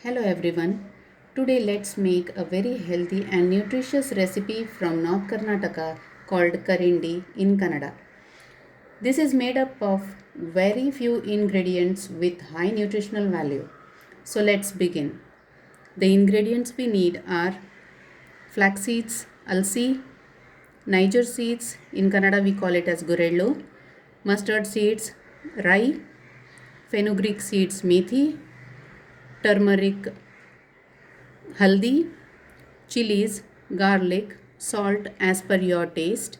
Hello everyone. Today let's make a very healthy and nutritious recipe from North Karnataka called Karindi in Kannada. This is made up of very few ingredients with high nutritional value. So let's begin. The ingredients we need are flax seeds, alsi, Niger seeds, in Kannada we call it as gurellu, mustard seeds, rai, fenugreek seeds, methi, turmeric, haldi, chilies, garlic, salt as per your taste.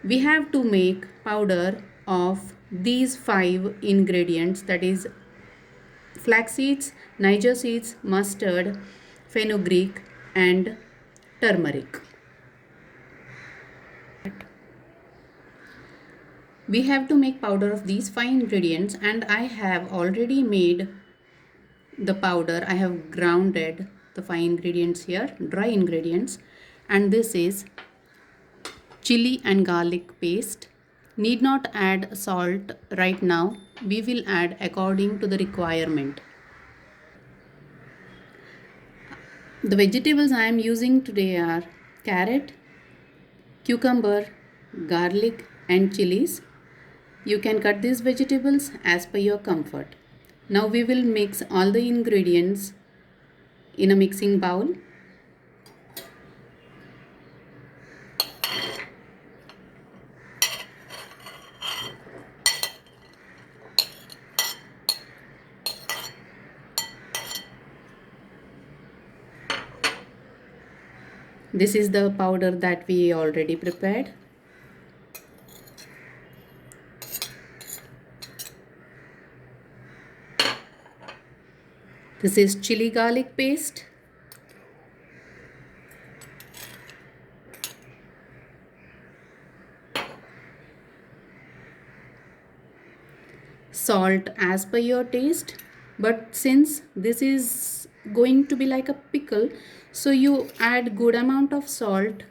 We have to make powder of these five ingredients, that is flax seeds, Niger seeds, mustard, fenugreek and turmeric. We have to make powder of these five ingredients and I have already made the powder. I have grounded the five ingredients here, dry ingredients, and this is chili and garlic paste. Need not add salt right now. We will add according to the requirement. The vegetables I am using today are carrot, cucumber, garlic and chilies. You can cut these vegetables as per your comfort. Now we will mix all the ingredients in a mixing bowl. This is the powder that we already prepared. This is chili garlic paste. Salt as per your taste, but since this is going to be like a pickle, so you add good amount of salt.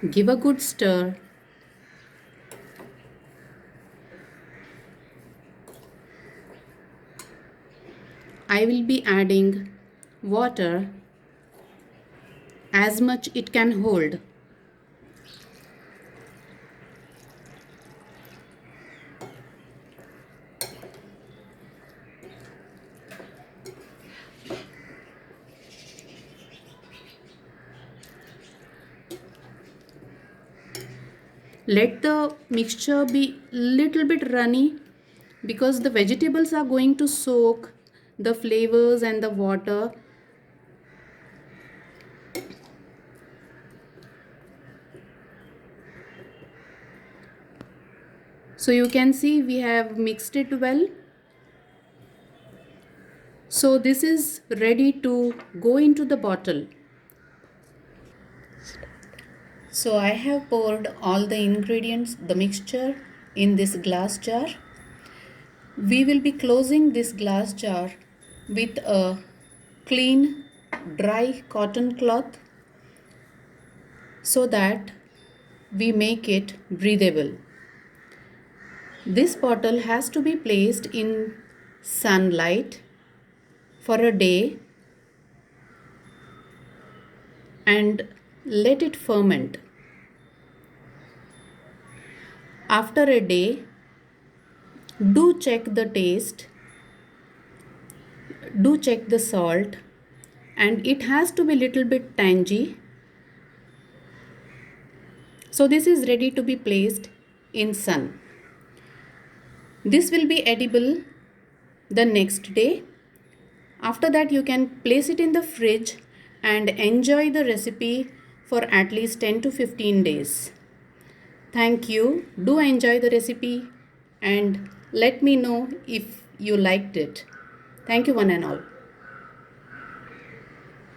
Give a good stir. I will be adding water as much it can hold. Let the mixture be little bit runny because the vegetables are going to soak the flavors and the water. So you can see we have mixed it well. So this is ready to go into the bottle. So I have poured all the ingredients, the mixture, in this glass jar. We will be closing this glass jar with a clean, dry cotton cloth so that we make it breathable. This bottle has to be placed in sunlight for a day and let it ferment. After a day, do check the taste, do check the salt, and it has to be little bit tangy. So this is ready to be placed in sun. This will be edible the next day. After that you can place it in the fridge and enjoy the recipe for at least 10 to 15 days. Thank you. Do enjoy the recipe and let me know if you liked it. Thank you one and all.